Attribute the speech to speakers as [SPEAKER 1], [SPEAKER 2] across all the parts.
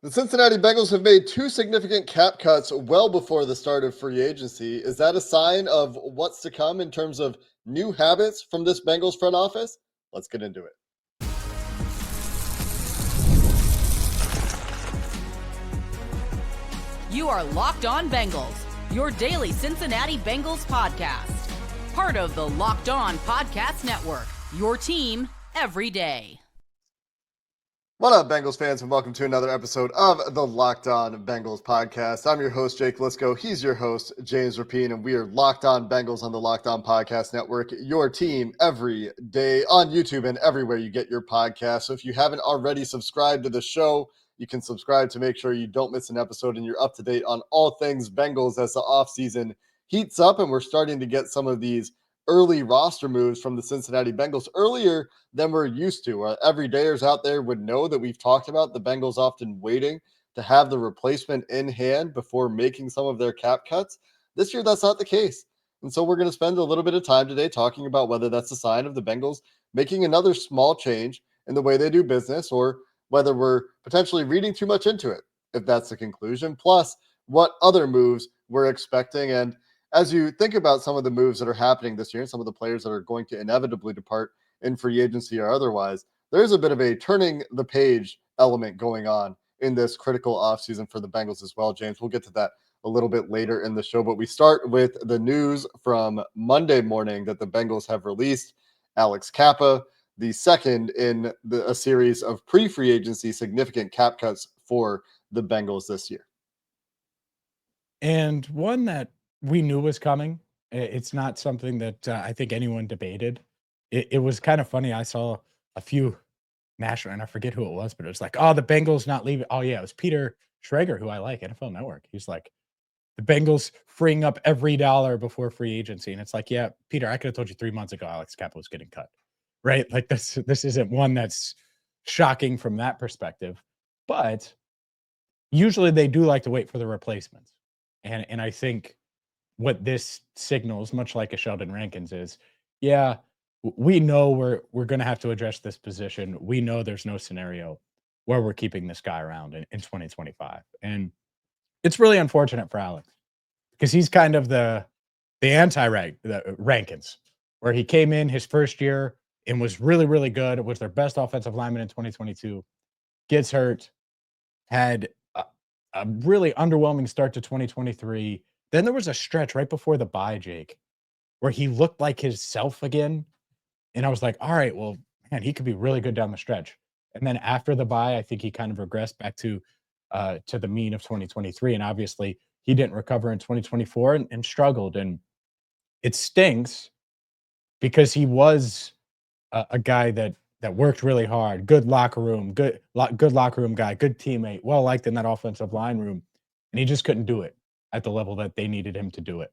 [SPEAKER 1] The Cincinnati Bengals have made two significant cap cuts well before the start of free agency. Is that a sign of what's to come in terms of new habits from this Bengals front office? Let's get into it.
[SPEAKER 2] You are Locked On Bengals, your daily Cincinnati Bengals podcast. Part of the Locked On Podcast Network, your team every day.
[SPEAKER 1] What up, Bengals fans, and welcome to another episode of the Locked On Bengals podcast. I'm your host, Jake Liscow. He's your host, James Rapien, and we are Locked On Bengals on the Locked On Podcast Network, your team every day on YouTube and everywhere you get your podcast. So if you haven't already subscribed to the show, you can subscribe to make sure you don't miss an episode and you're up to date on all things Bengals as the offseason heats up, and we're starting to get some of these early roster moves from the Cincinnati Bengals earlier than we're used to. Everydayers out there would know that we've talked about the Bengals often waiting to have the replacement in hand before making some of their cap cuts. This year, that's not the case. And so we're going to spend a little bit of time today talking about whether that's a sign of the Bengals making another small change in the way they do business, or whether we're potentially reading too much into it, if that's the conclusion, plus what other moves we're expecting. And as you think about some of the moves that are happening this year and some of the players that are going to inevitably depart in free agency or otherwise, there's a bit of a turning the page element going on in this critical offseason for the Bengals as well, James. We'll get to that a little bit later in the show, but we start with the news from Monday morning that the Bengals have released Alex Cappa, the second in a series of pre-free agency significant cap cuts for the Bengals this year.
[SPEAKER 3] And one that we knew was coming. It's not something that I think anyone debated. It was kind of funny. I saw a few national, and I forget who it was, but it was like, oh, the Bengals not leaving. Oh, yeah, it was Peter Schrager, who I like, NFL Network. He's like, the Bengals freeing up every dollar before free agency. And it's like, yeah, Peter, I could have told you 3 months ago Alex Cappa was getting cut, right? Like this isn't one that's shocking from that perspective. But usually they do like to wait for the replacements. And I think what this signals, much like a Sheldon Rankins, is, yeah, we know we're going to have to address this position. We know there's no scenario where we're keeping this guy around in 2025. And it's really unfortunate for Alex because he's kind of the Rankins, where he came in his first year and was really, really good. It was their best offensive lineman in 2022, gets hurt, had a really underwhelming start to 2023. Then there was a stretch right before the bye, Jake, where he looked like himself again. And I was like, all right, well, man, he could be really good down the stretch. And then after the bye, I think he kind of regressed back to the mean of 2023. And obviously he didn't recover in 2024 and struggled. And it stinks because he was a guy that worked really hard, good locker room, good locker room guy, good teammate, well liked in that offensive line room, and he just couldn't do it at the level that they needed him to do it.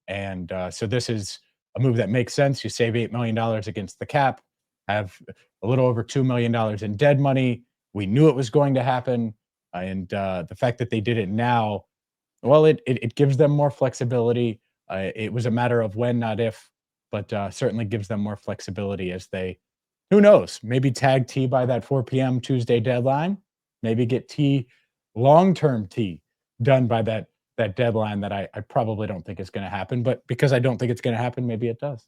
[SPEAKER 3] And so this is a move that makes sense. You save $8 million against the cap, have a little over $2 million in dead money. We knew it was going to happen, and the fact that they did it now, well, it gives them more flexibility. It was a matter of when, not if, but certainly gives them more flexibility as they, who knows, maybe tag T by that 4 p.m. Tuesday deadline, maybe get T, long-term T, done by that deadline that I probably don't think is going to happen. But because I don't think it's going to happen, maybe it does.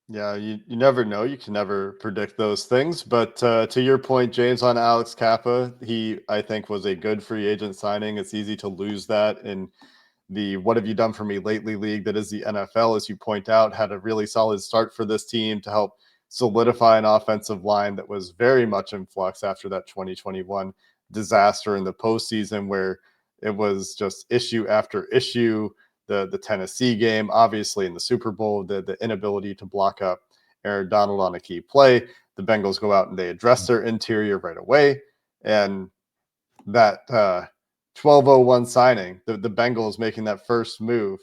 [SPEAKER 1] Yeah, you never know. You can never predict those things. But to your point, James, on Alex Cappa, he, I think, was a good free agent signing. It's easy to lose that in the what have you done for me lately league that is the NFL, as you point out, had a really solid start for this team to help solidify an offensive line that was very much in flux after that 2021 disaster in the postseason, where it was just issue after issue. The Tennessee game, obviously in the Super Bowl, the inability to block up Aaron Donald on a key play. The Bengals go out and they address their interior right away. And that 1201 signing, the Bengals making that first move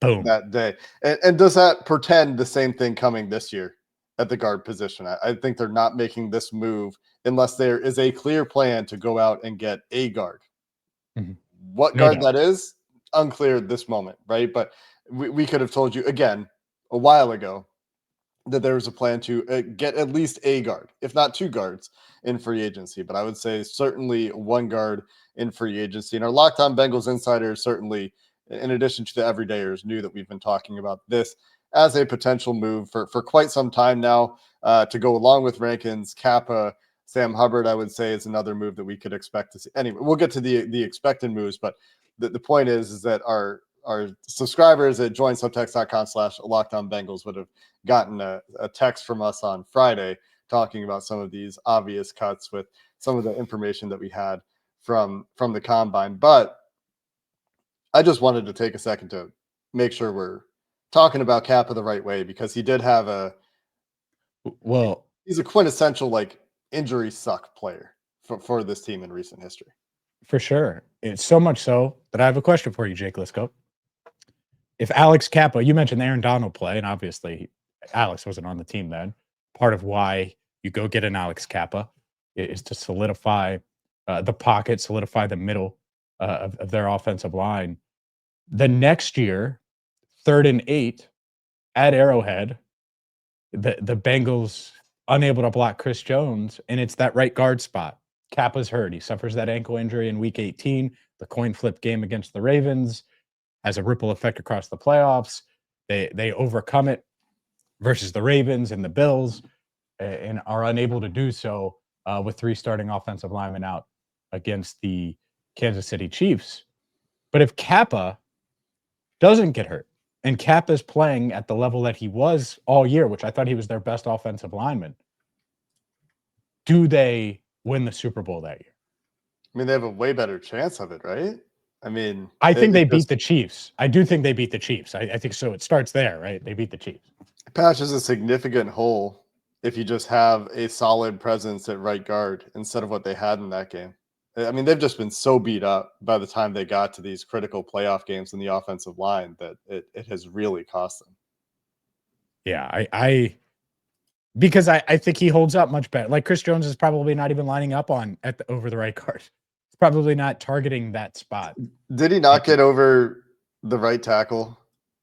[SPEAKER 3] Boom.
[SPEAKER 1] that day. And does that portend the same thing coming this year at the guard position? I think they're not making this move unless there is a clear plan to go out and get a guard.
[SPEAKER 3] Mhm.
[SPEAKER 1] What
[SPEAKER 3] No
[SPEAKER 1] guard
[SPEAKER 3] doubt.
[SPEAKER 1] that is, unclear at this moment, right? But we could have told you, again, a while ago, that there was a plan to get at least a guard, if not two guards, in free agency. But I would say certainly one guard in free agency. And our Locked On Bengals insiders certainly, in addition to the everydayers, knew that we've been talking about this as a potential move for quite some time now, to go along with Rankins, Kappa, Sam Hubbard. I would say is another move that we could expect to see. Anyway, we'll get to the expected moves, but the point is that our subscribers at joinsubtext.com/LockedOnBengals would have gotten a text from us on Friday talking about some of these obvious cuts with some of the information that we had from the combine. But I just wanted to take a second to make sure we're talking about Kappa the right way, because he did have he's a quintessential like injury suck player for this team in recent history.
[SPEAKER 3] For sure. It's so much so that I have a question for you, Jake Liscow. If Alex Cappa, you mentioned Aaron Donald play, and obviously Alex wasn't on the team then. Part of why you go get an Alex Cappa is to solidify the pocket, solidify the middle of their offensive line. The next year, 3rd and 8 at Arrowhead, the Bengals unable to block Chris Jones, and it's that right guard spot. Kappa's hurt. He suffers that ankle injury in week 18, the coin flip game against the Ravens, has a ripple effect across the playoffs. They overcome it versus the Ravens and the Bills, and are unable to do so with 3 starting offensive linemen out against the Kansas City Chiefs. But if Kappa doesn't get hurt, and Kappa's playing at the level that he was all year, which I thought he was their best offensive lineman, do they win the Super Bowl that year?
[SPEAKER 1] I mean, they have a way better chance of it, right? I mean,
[SPEAKER 3] I think they beat the Chiefs. I do think they beat the Chiefs. I think so. It starts there, right? They beat the Chiefs.
[SPEAKER 1] Patches a significant hole if you just have a solid presence at right guard instead of what they had in that game. I mean, they've just been so beat up by the time they got to these critical playoff games in the offensive line that it has really cost them.
[SPEAKER 3] Yeah, because I think he holds up much better. Like Chris Jones is probably not even lining up over the right guard. He's probably not targeting that spot.
[SPEAKER 1] Did he not get over the right tackle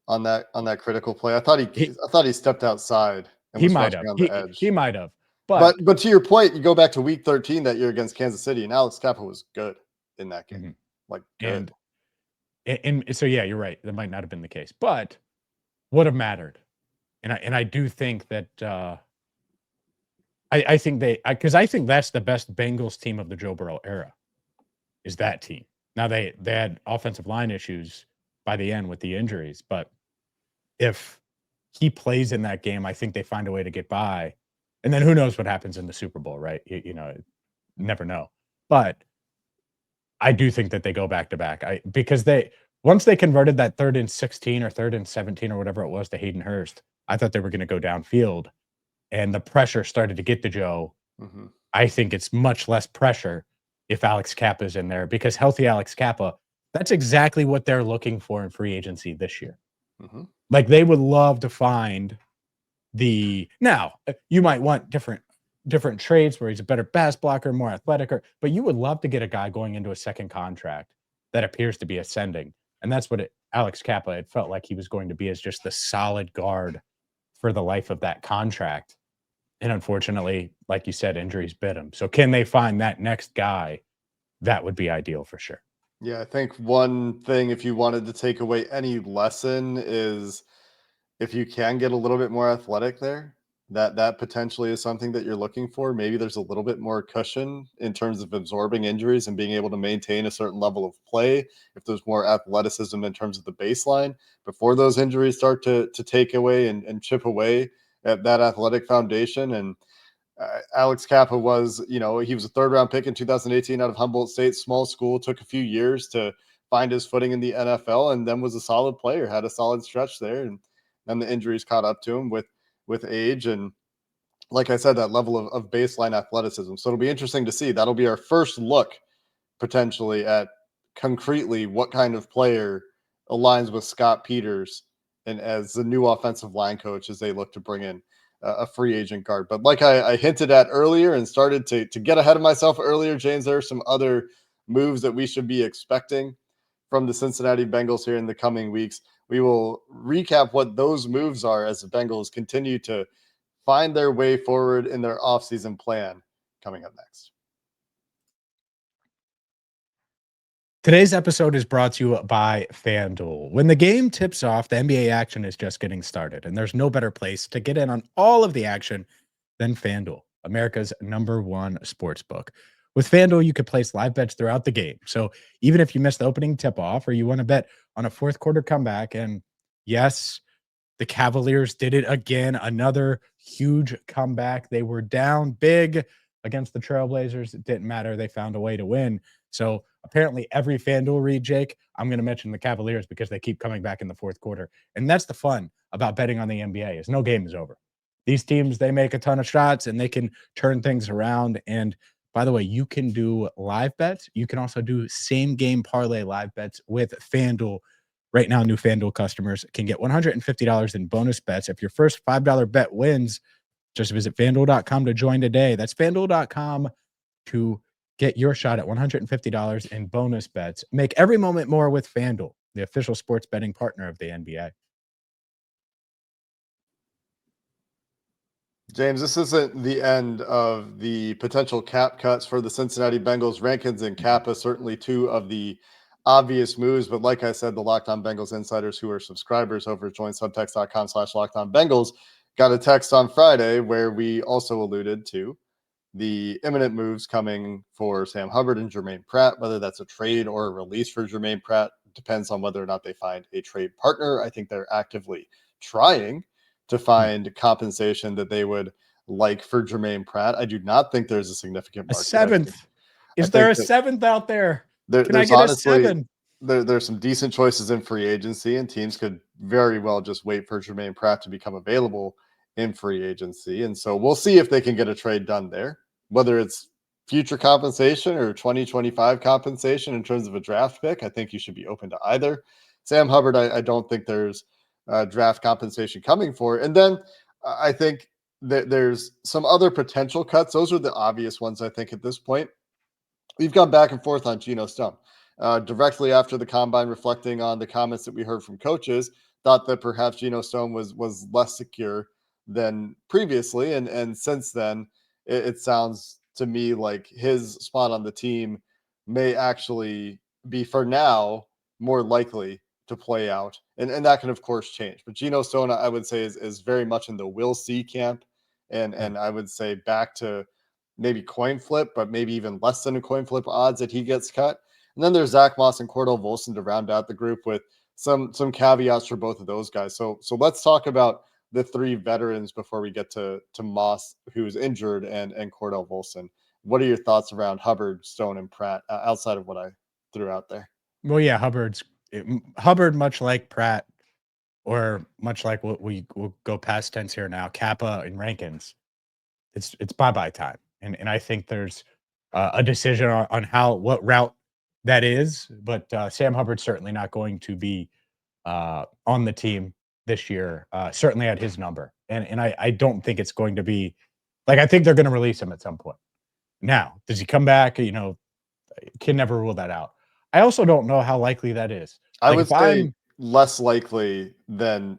[SPEAKER 1] on that critical play? I thought he stepped outside and was rushing on the edge.
[SPEAKER 3] He might have.
[SPEAKER 1] But to your point, you go back to week 13 that year against Kansas City, and Alex Cappa was good in that game. Mm-hmm. Like good.
[SPEAKER 3] And so yeah, you're right. That might not have been the case, but would have mattered. And I do think that I think because I think that's the best Bengals team of the Joe Burrow era, is that team. Now they had offensive line issues by the end with the injuries, but if he plays in that game, I think they find a way to get by. And then who knows what happens in the Super Bowl, right? You know, never know. But I do think that they go back to back. Because once they converted that 3rd and 16 or 3rd and 17 or whatever it was to Hayden Hurst, I thought they were going to go downfield, and the pressure started to get to Joe. Mm-hmm. I think it's much less pressure if Alex Cappa is in there, because healthy Alex Cappa, that's exactly what they're looking for in free agency this year. Mm-hmm. Like they would love to find now you might want different trades where he's a better pass blocker, more athletic, but you would love to get a guy going into a second contract that appears to be ascending. And that's what Alex Cappa, it felt like he was going to be, as just the solid guard for the life of that contract. And unfortunately, like you said, injuries bit him. So can they find that next guy? That would be ideal for sure.
[SPEAKER 1] Yeah, I think one thing, if you wanted to take away any lesson, is if you can get a little bit more athletic there, that potentially is something that you're looking for. Maybe there's a little bit more cushion in terms of absorbing injuries and being able to maintain a certain level of play. If there's more athleticism in terms of the baseline before those injuries start to take away and chip away at that athletic foundation. And Alex Cappa was, he was a 3rd round pick in 2018 out of Humboldt State, small school, took a few years to find his footing in the NFL, and then was a solid player, had a solid stretch there. And then the injuries caught up to him with age. And like I said, that level of baseline athleticism. So it'll be interesting to see. That'll be our first look potentially at concretely what kind of player aligns with Scott Peters and as the new offensive line coach as they look to bring in a free agent guard. But like I hinted at earlier and started to get ahead of myself earlier, James, there are some other moves that we should be expecting from the Cincinnati Bengals here in the coming weeks. We will recap what those moves are as the Bengals continue to find their way forward in their offseason plan. Coming up next.
[SPEAKER 3] Today's episode is brought to you by FanDuel. When the game tips off, the NBA action is just getting started, and there's no better place to get in on all of the action than FanDuel, America's #1 sportsbook. With FanDuel, you can place live bets throughout the game. So even if you missed the opening tip-off or you want to bet on a fourth quarter comeback, and yes, the Cavaliers did it again, another huge comeback. They were down big against the Trailblazers. It didn't matter. They found a way to win. So apparently every FanDuel read, Jake, I'm going to mention the Cavaliers because they keep coming back in the fourth quarter. And that's the fun about betting on the NBA is no game is over. These teams, they make a ton of shots and they can turn things around. And by the way, you can do live bets. You can also do same game parlay live bets with FanDuel. Right now, new FanDuel customers can get $150 in bonus bets. If your first $5 bet wins, just visit FanDuel.com to join today. That's FanDuel.com to get your shot at $150 in bonus bets. Make every moment more with FanDuel, the official sports betting partner of the NBA.
[SPEAKER 1] James, this isn't the end of the potential cap cuts for the Cincinnati Bengals. Rankins and Cappa, certainly two of the obvious moves. But like I said, the Locked On Bengals insiders who are subscribers over at joinsubtext.com/LockedOnBengals got a text on Friday where we also alluded to the imminent moves coming for Sam Hubbard and Jermaine Pratt. Whether that's a trade or a release for Jermaine Pratt depends on whether or not they find a trade partner. I think they're actively trying to find compensation that they would like for Jermaine Pratt. I do not think there's a significant market.
[SPEAKER 3] A seventh. Is there a seventh out there? Can I get honestly, a 7?
[SPEAKER 1] There's some decent choices in free agency, and teams could very well just wait for Jermaine Pratt to become available in free agency. And so we'll see if they can get a trade done there, whether it's future compensation or 2025 compensation in terms of a draft pick. I think you should be open to either. Sam Hubbard, I don't think there's draft compensation coming for. And then I think that there's some other potential cuts. Those are the obvious ones, I think, at this point. We've gone back and forth on Gino Stone. Directly after the combine, reflecting on the comments that we heard from coaches, thought that perhaps Gino Stone was less secure than previously. And since then, it sounds to me like his spot on the team may actually be, for now, more likely to play out. And that can, of course, change. But Gino Stone, I would say, is very much in the we'll see camp. And I would say back to maybe coin flip, but maybe even less than a coin flip odds that he gets cut. And then there's Zach Moss and Cordell Volson to round out the group with some caveats for both of those guys. So let's talk about the three veterans before we get to Moss, who's injured, and Cordell Volson. What are your thoughts around Hubbard, Stone, and Pratt outside of what I threw out there?
[SPEAKER 3] Well, yeah, Hubbard, much like Pratt, or much like what we'll go past tense here now, Kappa and Rankins, it's bye-bye time. And I think there's a decision on what route that is. But Sam Hubbard's certainly not going to be on the team this year, certainly at his number. And I don't think it's going to be like, I think they're going to release him at some point. Now, does he come back? Can never rule that out. I also don't know how likely that is.
[SPEAKER 1] I would say less likely than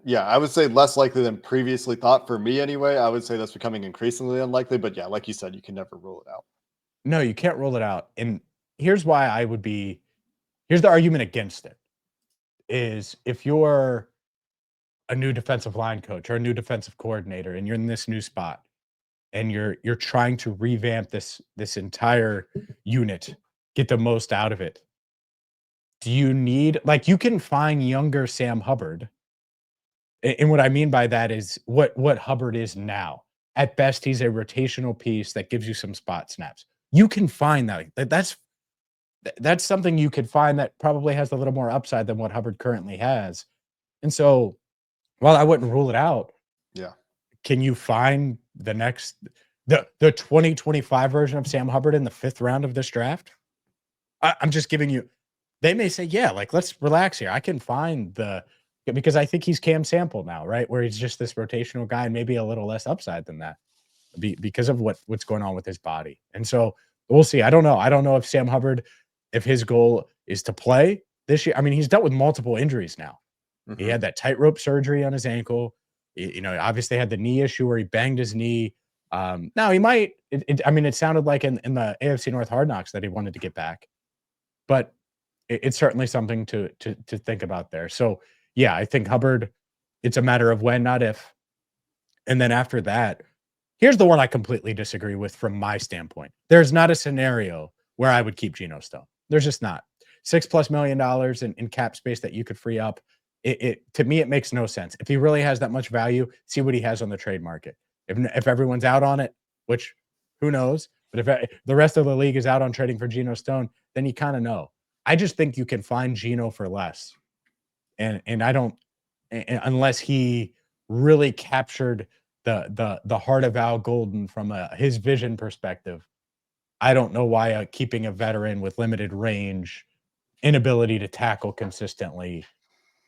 [SPEAKER 1] previously thought for me anyway. I would say that's becoming increasingly unlikely, but yeah, like you said, you can never rule it out.
[SPEAKER 3] No, you can't rule it out. And here's why here's the argument against it is if you're a new defensive line coach or a new defensive coordinator and you're in this new spot and you're trying to revamp this entire unit, get the most out of it. Do you need, you can find younger Sam Hubbard. And what I mean by that is what Hubbard is now. At best, he's a rotational piece that gives you some spot snaps. You can find that. That's something you could find that probably has a little more upside than what Hubbard currently has. And so, while I wouldn't rule it out,
[SPEAKER 1] yeah,
[SPEAKER 3] can you find the 2025 version of Sam Hubbard in the 5th round of this draft? I'm just giving you. They may say, yeah, let's relax here. I can find because I think he's Cam Sample now, right? Where he's just this rotational guy and maybe a little less upside than that because of what's going on with his body. And so we'll see. I don't know. I don't know if Sam Hubbard, if his goal is to play this year. I mean, he's dealt with multiple injuries now. Mm-hmm. He had that tightrope surgery on his ankle. Obviously had the knee issue where he banged his knee. Now he might. It sounded like in the AFC North Hard Knocks that he wanted to get back, but it's certainly something to think about there. So yeah, I think Hubbard. It's a matter of when, not if. And then after that, here's the one I completely disagree with from my standpoint. There's not a scenario where I would keep Gino Stone. There's just not. $6+ million in cap space that you could free up. To me, it makes no sense. If he really has that much value, see what he has on the trade market. If everyone's out on it, which who knows, but if the rest of the league is out on trading for Gino Stone, then you kind of know. I just think you can find Gino for less, and I don't, unless he really captured the heart of Al Golden from his vision perspective. I don't know why keeping a veteran with limited range, inability to tackle consistently,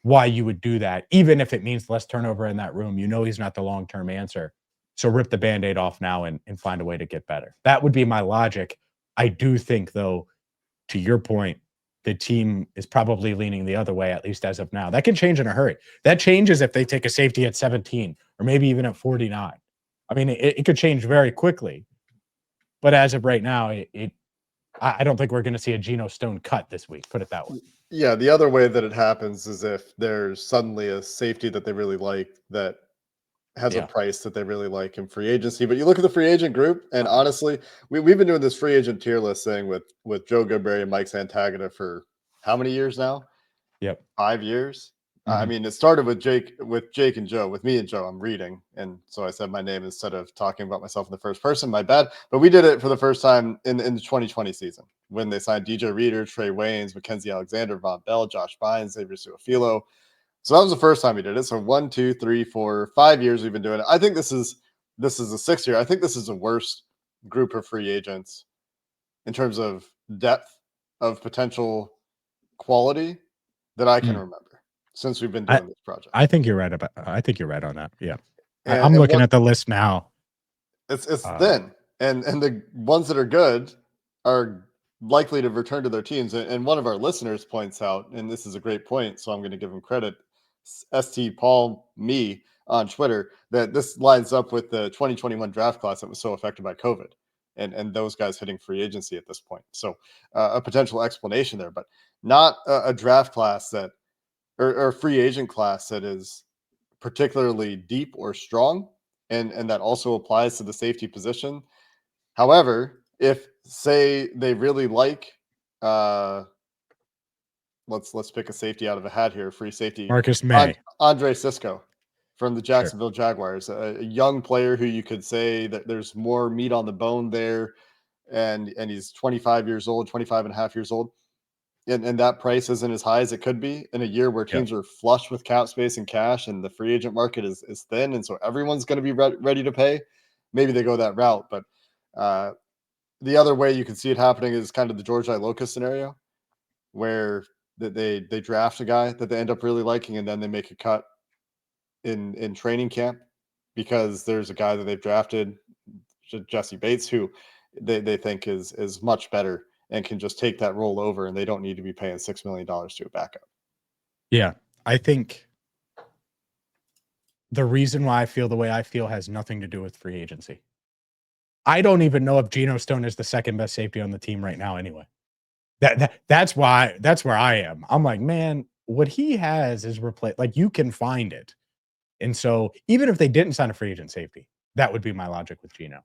[SPEAKER 3] why you would do that, even if it means less turnover in that room. He's not the long-term answer. So rip the Band-Aid off now and find a way to get better. That would be my logic. I do think, though, to your point, the team is probably leaning the other way, at least as of now. That can change in a hurry. That changes if they take a safety at 17 or maybe even at 49. It could change very quickly. But as of right now, I don't think we're going to see a Gino Stone cut this week. Put it that way.
[SPEAKER 1] Yeah, the other way that it happens is if there's suddenly a safety that they really like that has a price that they really like in free agency. But you look at the free agent group, and honestly, we've been doing this free agent tier list thing with Joe Goodberry and Mike Santagata for how many years now?
[SPEAKER 3] Yep.
[SPEAKER 1] 5 years. It started with Jake and Joe, with me and Joe. I'm reading, and so I said my name instead of talking about myself in the first person. My bad. But we did it for the first time in the 2020 season when they signed DJ Reader, Trey Waynes, Mackenzie Alexander, Von Bell, Josh Bynes, Xavier Suafilo. So that was the first time we did it. So 1, 2, 3, 4, 5 years we've been doing it. I think this is the 6th year. I think this is the worst group of free agents in terms of depth of potential quality that I can remember since we've been doing this project.
[SPEAKER 3] I think you're right on that. Yeah. I'm looking at the list now.
[SPEAKER 1] It's thin. And the ones that are good are likely to return to their teams. And one of our listeners points out, and this is a great point, so I'm going to give him credit, St. Paul me on Twitter, that this lines up with the 2021 draft class that was so affected by COVID and those guys hitting free agency at this point. So a potential explanation there, but not a draft class that or a free agent class that is particularly deep or strong, and that also applies to the safety position. However, if say they really like let's pick a safety out of a hat here, free safety.
[SPEAKER 3] Marcus May.
[SPEAKER 1] Andre Sisco from the Jacksonville Jaguars, a young player who you could say that there's more meat on the bone there, and he's 25 years old, 25 and a half years old. And that price isn't as high as it could be in a year where teams are flush with cap space and cash, and the free agent market is thin, and so everyone's going to be ready to pay. Maybe they go that route, but the other way you can see it happening is kind of the George Iloka scenario, where they draft a guy that they end up really liking, and then they make a cut in training camp because there's a guy that they've drafted, Jesse Bates, who they think is much better and can just take that role over, and they don't need to be paying $6 million to a backup.
[SPEAKER 3] Yeah, I think the reason why I feel the way I feel has nothing to do with free agency. I don't even know if Gino Stone is the second best safety on the team right now anyway. That's where I am. I'm like, man, what he has is replaced. Like, you can find it. And so even if they didn't sign a free agent safety, that would be my logic with Gino.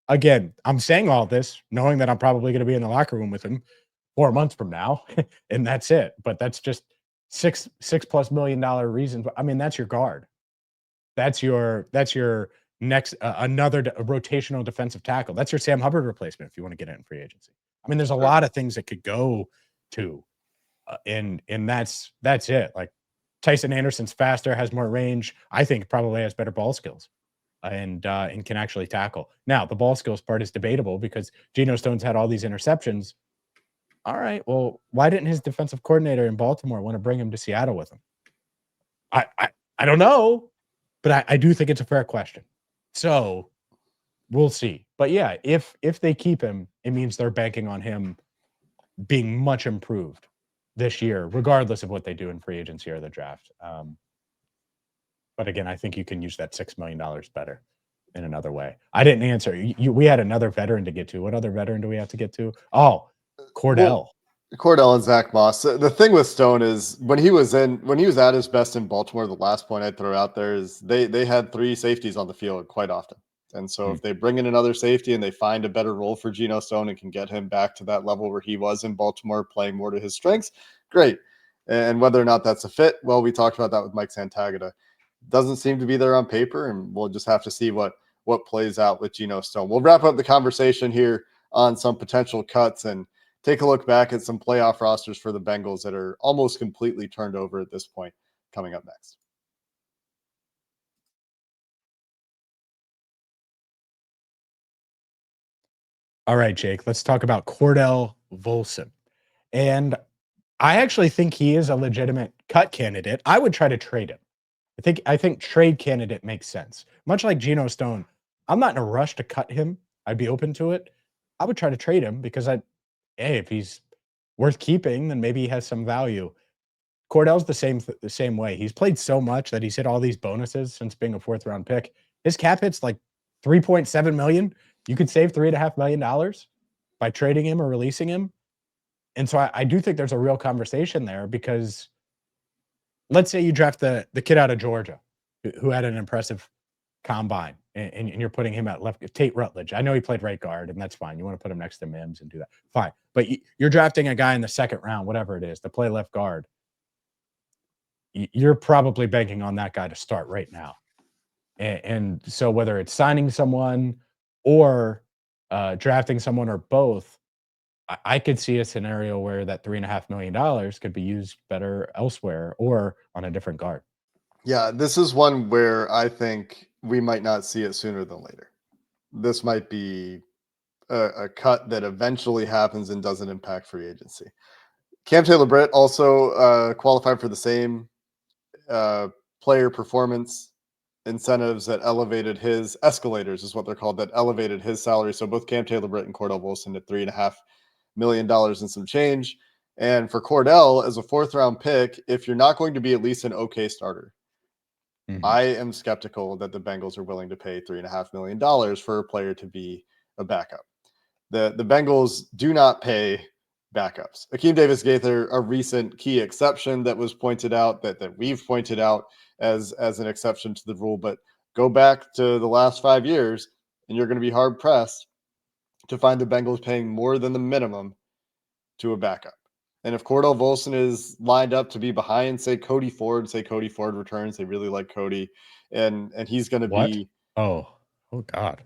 [SPEAKER 3] Again, I'm saying all this knowing that I'm probably going to be in the locker room with him 4 months from now, and that's it. But that's just $6+ million reasons. That's your guard. That's your next another rotational defensive tackle. That's your Sam Hubbard replacement if you want to get it in free agency. There's a lot of things that could go to, and that's it. Like, Tyson Anderson's faster, has more range. I think probably has better ball skills. And can actually tackle. Now, the ball skills part is debatable because Gino Stone's had all these interceptions. All right, well, why didn't his defensive coordinator in Baltimore want to bring him to Seattle with him? I don't know, but I do think it's a fair question. So we'll see. But yeah, if they keep him, it means they're banking on him being much improved this year, regardless of what they do in free agency or the draft. But again, I think you can use that $6 million better in another way. I didn't answer. We had another veteran to get to. What other veteran do we have to get to? Oh, Cordell.
[SPEAKER 1] Well, Cordell and Zach Moss. The thing with Stone is when he was at his best in Baltimore, the last point I'd throw out there is they had 3 safeties on the field quite often. And so if they bring in another safety and they find a better role for Gino Stone and can get him back to that level where he was in Baltimore, playing more to his strengths, great. And whether or not that's a fit, well, we talked about that with Mike Santagata. Doesn't seem to be there on paper, and we'll just have to see what plays out with Gino Stone. We'll wrap up the conversation here on some potential cuts and take a look back at some playoff rosters for the Bengals that are almost completely turned over at this point, coming up next.
[SPEAKER 3] All right, Jake, let's talk about Cordell Volson. And I actually think he is a legitimate cut candidate. I would try to trade him. I think trade candidate makes sense. Much like Gino Stone, I'm not in a rush to cut him. I'd be open to it. I would try to trade him because if he's worth keeping, then maybe he has some value. Cordell's the same way. He's played so much that he's hit all these bonuses since being a 4th round pick. His cap hit's like $3.7 million. You could save $3.5 million by trading him or releasing him. And so I do think there's a real conversation there because let's say you draft the kid out of Georgia who had an impressive combine and you're putting him at left, Tate Rutledge. I know he played right guard and that's fine. You want to put him next to Mims and do that. Fine. But you're drafting a guy in the 2nd round, whatever it is, to play left guard. You're probably banking on that guy to start right now. And so whether it's signing someone or drafting someone or both, I could see a scenario where that $3.5 million could be used better elsewhere or on a different guard.
[SPEAKER 1] Yeah, this is one where I think we might not see it sooner than later. This might be a cut that eventually happens and doesn't impact free agency. Cam Taylor-Britt also qualified for the same player performance incentives that elevated his escalators, is what they're called, that elevated his salary. So both Cam Taylor-Britt and Cordell Volson at $3.5 million and some change. And for Cordell, as a 4th round pick, if you're not going to be at least an okay starter, I am skeptical that the Bengals are willing to pay $3.5 million for a player to be a backup. The Bengals do not pay backups. Akeem Davis-Gaither, a recent key exception that was pointed out, that we've pointed out as an exception to the rule, but go back to the last 5 years and you're going to be hard pressed to find the Bengals paying more than the minimum to a backup. And if Cordell Volson is lined up to be behind, say Cody Ford returns, they really like Cody, and he's going to be.
[SPEAKER 3] Oh God.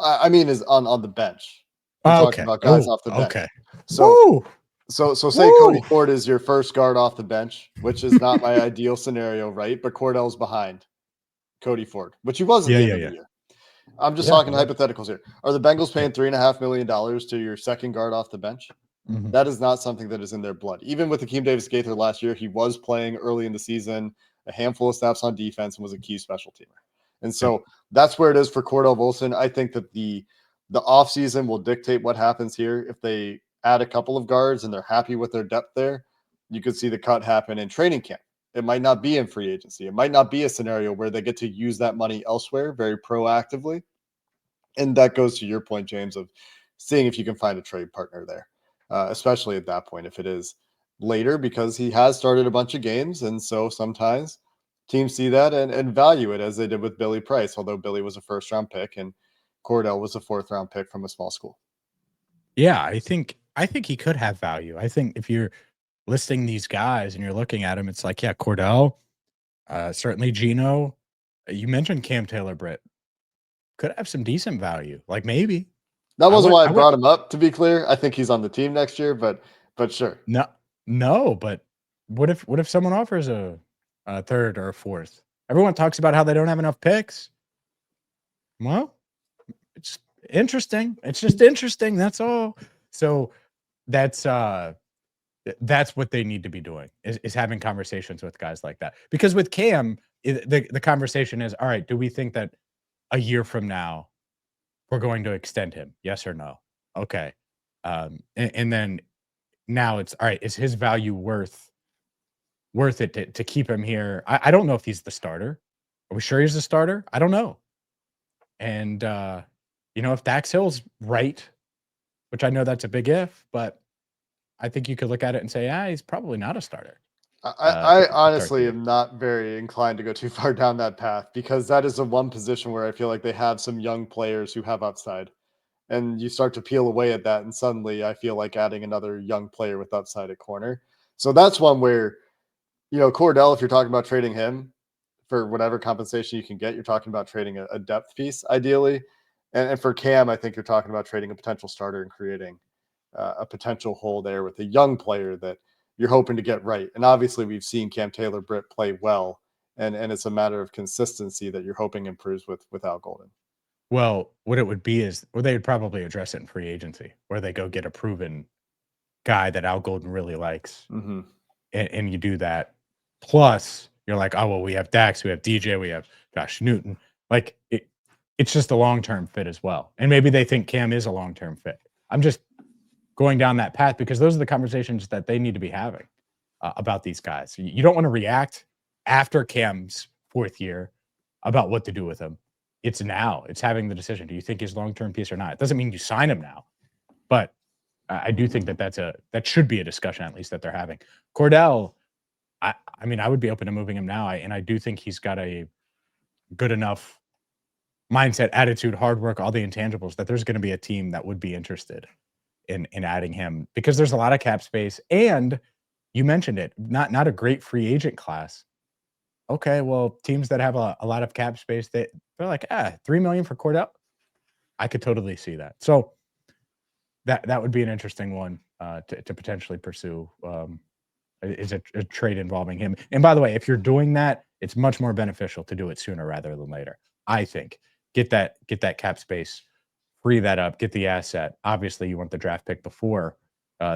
[SPEAKER 1] I mean, is on the bench. We're talking about guys off the bench.
[SPEAKER 3] Okay.
[SPEAKER 1] So say Cody Ford is your first guard off the bench, which is not my ideal scenario, right? But Cordell's behind Cody Ford, which he was at the end of the year. I'm just talking hypotheticals here. Are the Bengals paying $3.5 million to your second guard off the bench? Mm-hmm. That is not something that is in their blood. Even with Akeem Davis-Gaither last year, he was playing early in the season, a handful of snaps on defense, and was a key special teamer. And so that's where it is for Cordell Volson. I think that the offseason will dictate what happens here. If they add a couple of guards and they're happy with their depth there, you could see the cut happen in training camp. It might not be in free agency. It might not be a scenario where they get to use that money elsewhere very proactively. And that goes to your point, James, of seeing if you can find a trade partner there, especially at that point, if it is later, because he has started a bunch of games. And so sometimes teams see that and value it, as they did with Billy Price, although Billy was a 1st round pick and Cordell was a 4th round pick from a small school.
[SPEAKER 3] Yeah, I think he could have value. I think if you're listing these guys and you're looking at them, it's like, yeah, Cordell, certainly Gino. You mentioned Cam Taylor-Britt. Could have some decent value. Like maybe.
[SPEAKER 1] That wasn't why I brought him up, to be clear. I think he's on the team next year, but sure.
[SPEAKER 3] No, but what if someone offers a 3rd or a 4th? Everyone talks about how they don't have enough picks. Well, it's interesting. It's just interesting. That's all. So that's what they need to be doing is having conversations with guys like that. Because with Cam, the conversation is, all right, do we think that a year from now we're going to extend him? Yes or no? Okay. And then now it's all right. Is his value worth it to keep him here? I don't know if he's the starter. Are we sure he's a starter? I don't know. And, if Dax Hill's right, which I know that's a big if, but I think you could look at it and say, he's probably not a starter.
[SPEAKER 1] I
[SPEAKER 3] To start the
[SPEAKER 1] honestly
[SPEAKER 3] year.
[SPEAKER 1] am not very inclined to go too far down that path because that is the one position where I feel like they have some young players who have upside. And you start to peel away at that, and suddenly I feel like adding another young player with upside at corner. So that's one where, Cordell, if you're talking about trading him for whatever compensation you can get, you're talking about trading a depth piece, ideally. And for Cam, I think you're talking about trading a potential starter and creating a potential hole there with a young player that you're hoping to get right. And obviously, we've seen Cam Taylor-Britt play well, and it's a matter of consistency that you're hoping improves with Al Golden.
[SPEAKER 3] Well, what it would be is, or they would probably address it in free agency, where they go get a proven guy that Al Golden really likes,
[SPEAKER 1] Mm-hmm.
[SPEAKER 3] and you do that. Plus, you're like, oh well, we have Dax, we have DJ, we have Josh Newton. Like it's just a long term fit as well, and maybe they think Cam is a long term fit. I'm just going down that path because those are the conversations that they need to be having about these guys. You don't want to react after Cam's 4th year about what to do with him. It's now. It's having the decision. Do you think he's long-term piece or not? It doesn't mean you sign him now, but I do think that should be a discussion at least that they're having. Cordell, I mean, I would be open to moving him now, and I do think he's got a good enough mindset, attitude, hard work, all the intangibles that there's going to be a team that would be interested in adding him because there's a lot of cap space, and you mentioned it, not a great free agent class. Okay, well, teams that have a lot of cap space, they're like, $3 million for Cordell. I could totally see that. So that would be an interesting one to potentially pursue. Is a trade involving him. And by the way, if you're doing that, it's much more beneficial to do it sooner rather than later. I think get that cap space, free that up, get the asset. Obviously, you want the draft pick before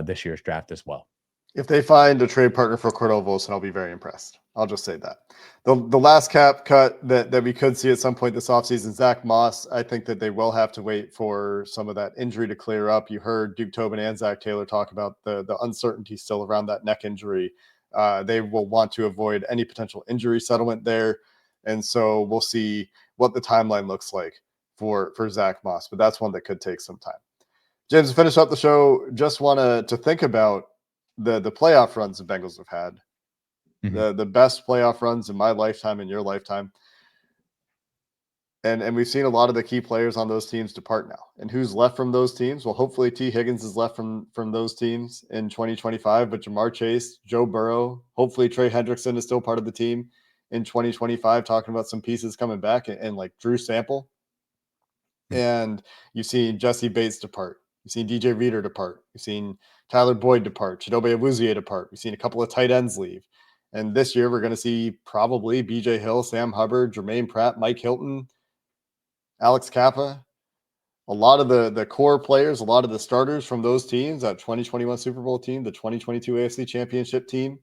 [SPEAKER 3] this year's draft as well.
[SPEAKER 1] If they find a trade partner for Cordell Volson, I'll be very impressed. I'll just say that. The last cap cut that we could see at some point this offseason, Zach Moss, I think that they will have to wait for some of that injury to clear up. You heard Duke Tobin and Zach Taylor talk about the uncertainty still around that neck injury. They will want to avoid any potential injury settlement there. And so we'll see what the timeline looks like for Zach Moss, but that's one that could take some time. James, to finish up the show, just want to think about the playoff runs the Bengals have had, the best playoff runs in my lifetime and your lifetime. And we've seen a lot of the key players on those teams depart now. And who's left from those teams? Well, hopefully T. Higgins is left from those teams in 2025, but Jamar Chase, Joe Burrow, hopefully Trey Hendrickson is still part of the team in 2025, talking about some pieces coming back, and like Drew Sample. And you've seen Jesse Bates depart. You've seen DJ Reader depart. You've seen Tyler Boyd depart. Chidobe Awuzie depart. We've seen a couple of tight ends leave. And this year we're going to see probably BJ Hill, Sam Hubbard, Jermaine Pratt, Mike Hilton, Alex Cappa. A lot of the core players, a lot of the starters from those teams, that 2021 Super Bowl team, the 2022 AFC Championship team,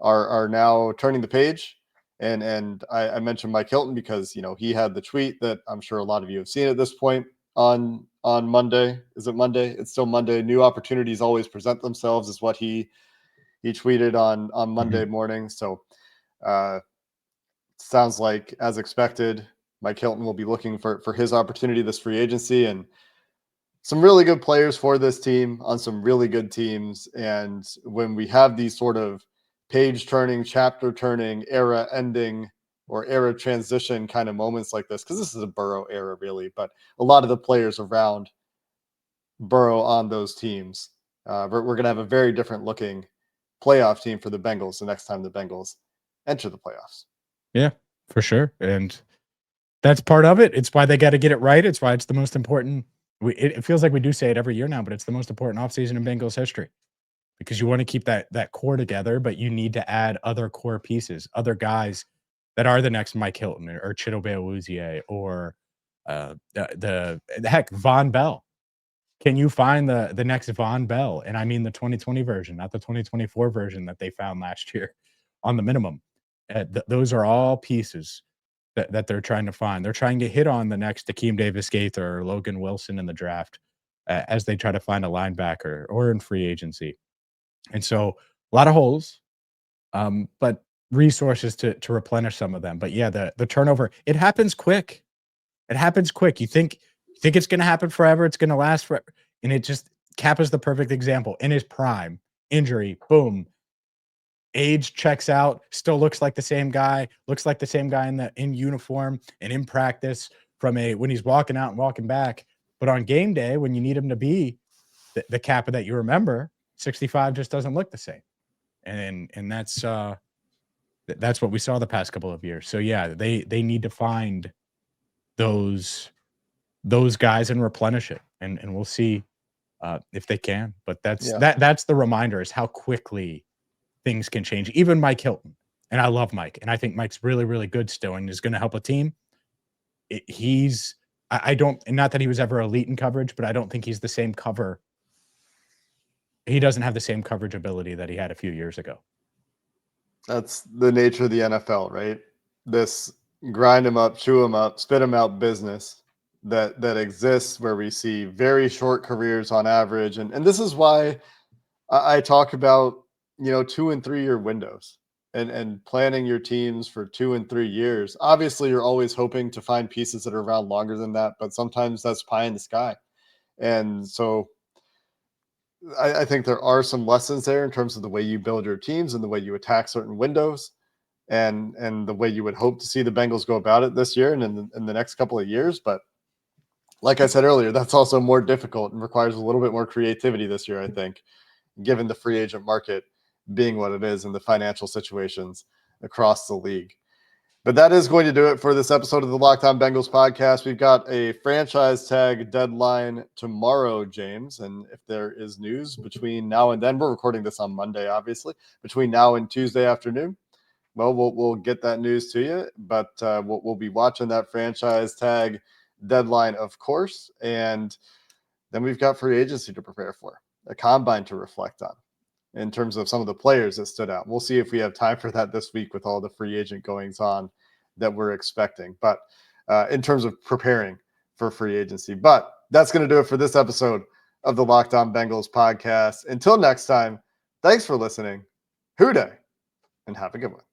[SPEAKER 1] are now turning the page. And I mentioned Mike Hilton because, he had the tweet that I'm sure a lot of you have seen at this point on Monday. Is it Monday? It's still Monday. New opportunities always present themselves is what he tweeted on Monday morning. So sounds like, as expected, Mike Hilton will be looking for his opportunity this free agency, and some really good players for this team on some really good teams. And when we have these sort of page turning, chapter turning, era ending, or era transition kind of moments like this, because this is a Burrow era really, but a lot of the players around Burrow on those teams, we're going to have a very different looking playoff team for the Bengals the next time the Bengals enter the playoffs.
[SPEAKER 3] Yeah, for sure. And that's part of it. It's why they got to get it right. It's why it's the most important. It feels like we do say it every year now, but it's the most important offseason in Bengals history because you want to keep that core together, but you need to add other core pieces, other guys that are the next Mike Hilton or Chidobe Awuzie or the heck, Von Bell. Can you find the next Von Bell? And I mean the 2020 version, not the 2024 version that they found last year on the minimum. Those are all pieces that they're trying to find. They're trying to hit on the next Akeem Davis-Gaither or Logan Wilson in the draft as they try to find a linebacker or in free agency. And so a lot of holes, but resources to replenish some of them. But yeah, the turnover, it happens quick. It happens quick. You think it's going to happen forever. It's going to last forever. And it just, Kappa's the perfect example. In his prime, injury, boom. Age checks out, still looks like the same guy, in uniform and in practice when he's walking out and walking back. But on game day, when you need him to be the Cappa that you remember, 65 just doesn't look the same. And that's what we saw the past couple of years. So yeah, they need to find those guys and replenish it. And we'll see if they can. But that's the reminder, is how quickly things can change. Even Mike Hilton, and I love Mike, and I think Mike's really, really good still and is going to help a team. I don't, not that he was ever elite in coverage, but I don't think he's the same cover. He doesn't have the same coverage ability that he had a few years ago.
[SPEAKER 1] That's the nature of the NFL, right? This grind him up, chew him up, spit him out business that exists, where we see very short careers on average. And this is why I talk about, 2 and 3 year windows and planning your teams for 2 and 3 years. Obviously, you're always hoping to find pieces that are around longer than that, but sometimes that's pie in the sky. And so I think there are some lessons there in terms of the way you build your teams and the way you attack certain windows, and the way you would hope to see the Bengals go about it this year and in the next couple of years. But like I said earlier, that's also more difficult and requires a little bit more creativity this year, I think, given the free agent market being what it is and the financial situations across the league. But that is going to do it for this episode of the Locked On Bengals podcast. We've got a franchise tag deadline tomorrow, James. And if there is news between now and then, we're recording this on Monday, obviously, between now and Tuesday afternoon, well, we'll get that news to you. But we'll be watching that franchise tag deadline, of course. And then we've got free agency to prepare for, a combine to reflect on in terms of some of the players that stood out. We'll see if we have time for that this week with all the free agent goings on that we're expecting. But in terms of preparing for free agency. But that's going to do it for this episode of the Locked On Bengals podcast. Until next time, thanks for listening. Hoo day, and have a good one.